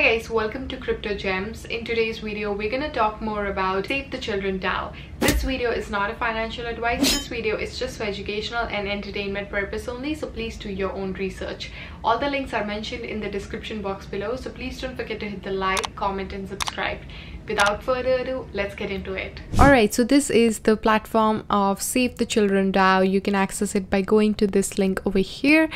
Hi guys, welcome to Crypto Gems. In today's video, we're gonna talk more about Save the Children DAO. This video is not a financial advice. This video is just for educational and entertainment purpose only, so please do your own research. All the links are mentioned in the description box below, so please don't forget to hit the like, comment and subscribe. Without further ado, let's get into it. Alright, so this is the platform of Save the Children DAO. You can access it by going to this link over here.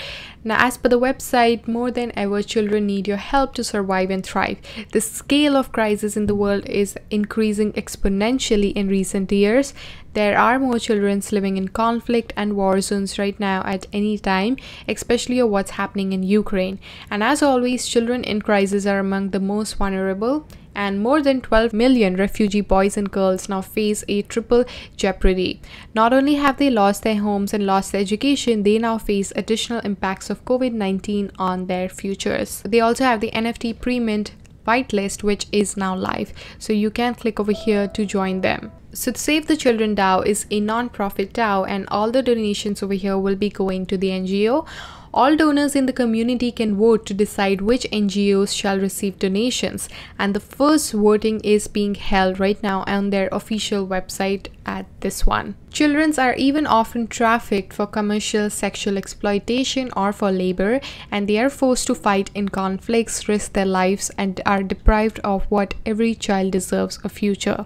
Now, as per the website, more than ever, children need your help to survive and thrive. The scale of crisis in the world is increasing exponentially in recent years. There are more children living in conflict and war zones right now at any time, especially of what's happening in Ukraine. And as always, children in crisis are among the most vulnerable. And more than 12 million refugee boys and girls now face a triple jeopardy. Not only have they lost their homes and lost their education, they now face additional impacts of COVID-19 on their futures. They also have the NFT pre-mint whitelist, which is now live. So you can click over here to join them. So Save the Children DAO is a non-profit DAO, and all the donations over here will be going to the NGO. All donors in the community can vote to decide which NGOs shall receive donations, and the first voting is being held right now on their official website at this one. Children are even often trafficked for commercial sexual exploitation or for labor, and they are forced to fight in conflicts, risk their lives, and are deprived of what every child deserves: a future.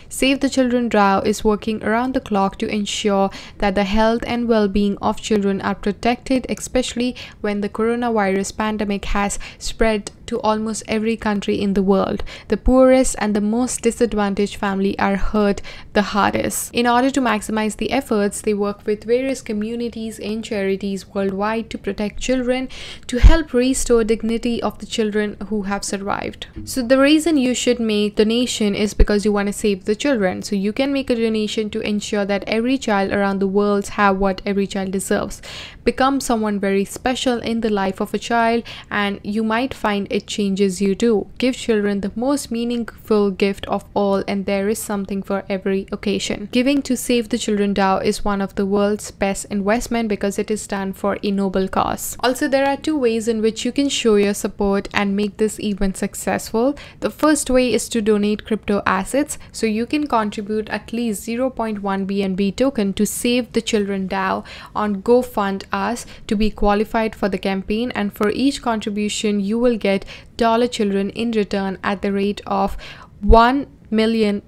Save the Children DAO is working around the clock to ensure that the health and well-being of children are protected, especially when the coronavirus pandemic has spread to almost every country in the world. The poorest and the most disadvantaged family are hurt the hardest. In order to maximize the efforts, they work with various communities and charities worldwide to protect children, to help restore dignity of the children who have survived. So the reason you should make donation is because you want to save the children. So you can make a donation to ensure that every child around the world have what every child deserves. Become someone very special in the life of a child, and you might find it changes you too. Give children the most meaningful gift of all, and there is something for every occasion. Giving to Save the Children DAO is one of the world's best investment because it is done for a noble cause. Also, there are two ways in which you can show your support and make this event successful. The first way is to donate crypto assets. So you can contribute at least 0.1 BNB token to Save the Children DAO on GoFund Us to be qualified for the campaign, and for each contribution you will get $children in return at the rate of $1 million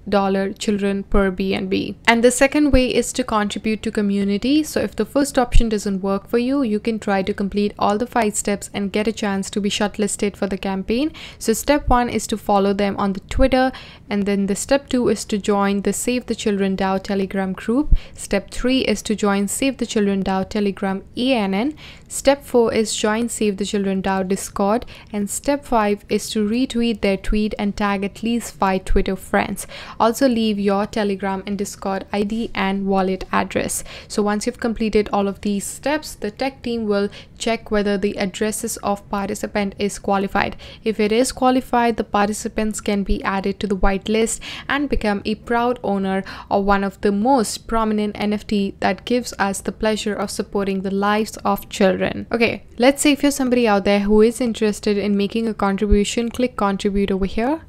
children per BNB. And the second way is to contribute to community. So if the first option doesn't work for you, you can try to complete all the 5 steps and get a chance to be shortlisted for the campaign. So step 1 is to follow them on the Twitter, and then the step 2 is to join the Save the Children DAO Telegram group. Step 3 is to join Save the Children DAO Telegram ENN. Step 4 is join Save the Children DAO Discord, and step 5 is to retweet their tweet and tag at least 5 Twitter friends. Also leave your Telegram and Discord ID and wallet address. So once you've completed all of these steps, the tech team will check whether the addresses of participant is qualified. If it is qualified, the participants can be added to the whitelist and become a proud owner of one of the most prominent NFT that gives us the pleasure of supporting the lives of children. Okay, let's say if you're somebody out there who is interested in making a contribution, click contribute over here.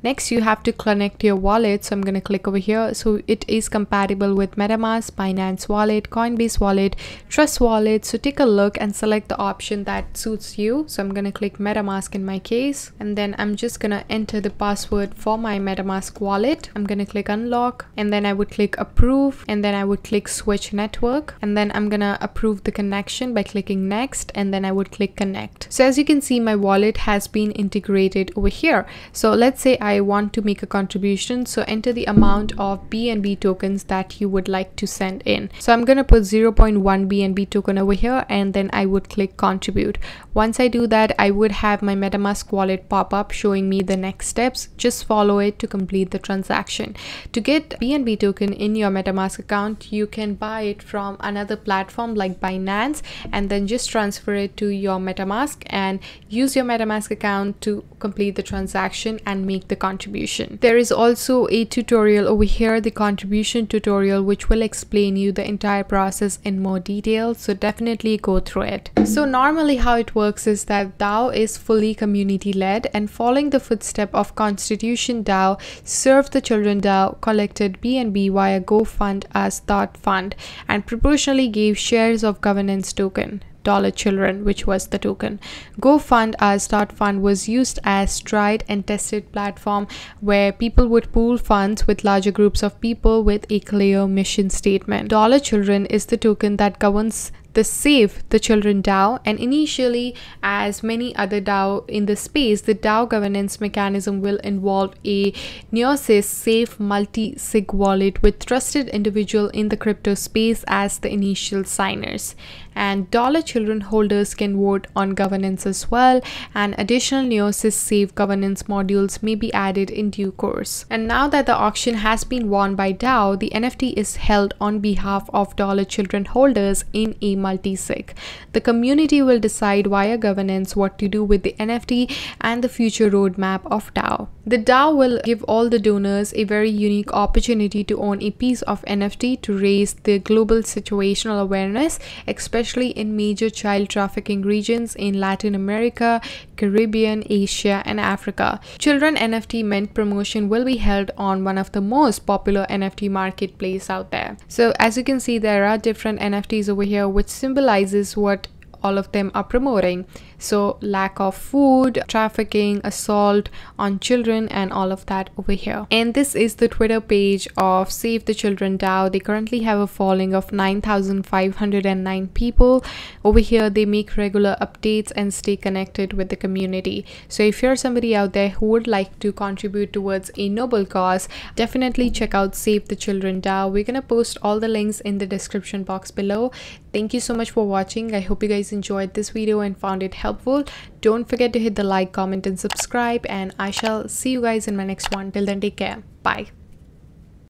Next, you have to connect your wallet. So I'm going to click over here. So it is compatible with MetaMask, Binance Wallet, Coinbase Wallet, Trust Wallet. So take a look and select the option that suits you. So I'm going to click MetaMask in my case. And then I'm just going to enter the password for my MetaMask wallet. I'm going to click unlock, and then I would click approve, and then I would click switch network. And then I'm going to approve the connection by clicking next, and then I would click connect. So as you can see, my wallet has been integrated over here. So let's say I want to make a contribution, so enter the amount of BNB tokens that you would like to send in. So I'm gonna put 0.1 BNB token over here, and then I would click contribute. Once I do that, I would have my MetaMask wallet pop up showing me the next steps. Just follow it to complete the transaction. To get BNB token in your MetaMask account, you can buy it from another platform like Binance, and then just transfer it to your MetaMask and use your MetaMask account to complete the transaction and make the contribution. There is also a tutorial over here, the contribution tutorial, which will explain you the entire process in more detail, so definitely go through it. So normally how it works is that DAO is fully community led, and following the footstep of Constitution DAO, Serve the Children DAO collected BNB via GoFund as Thought Fund and proportionally gave shares of governance token $Children, which was the token. GoFund as Thought Fund was used as tried and tested platform where people would pool funds with larger groups of people with a clear mission statement. $Children is the token that governs the Save the Children DAO, and initially, as many other DAO in the space, the DAO governance mechanism will involve a Gnosis safe multi-sig wallet with trusted individual in the crypto space as the initial signers. And $Children holders can vote on governance as well, and additional Gnosis safe governance modules may be added in due course. And now that the auction has been won by DAO, the NFT is held on behalf of $Children holders in a multi-sig. The community will decide via governance what to do with the NFT and the future roadmap of DAO. The DAO will give all the donors a very unique opportunity to own a piece of NFT to raise the global situational awareness, especially in major child trafficking regions in Latin America, Caribbean, Asia, and Africa. Children NFT mint promotion will be held on one of the most popular NFT marketplace out there. So as you can see, there are different NFTs over here which symbolizes what all of them are promoting. So lack of food, trafficking, assault on children, and all of that over here. And this is the Twitter page of Save the Children DAO. They currently have a following of 9,509 people. Over here they make regular updates and stay connected with the community. So if you're somebody out there who would like to contribute towards a noble cause, definitely check out Save the Children DAO. We're gonna post all the links in the description box below. Thank you so much for watching. I hope you guys enjoyed this video and found it helpful. Don't forget to hit the like, comment, and subscribe, and I shall see you guys in my next one. Till then, take care. Bye.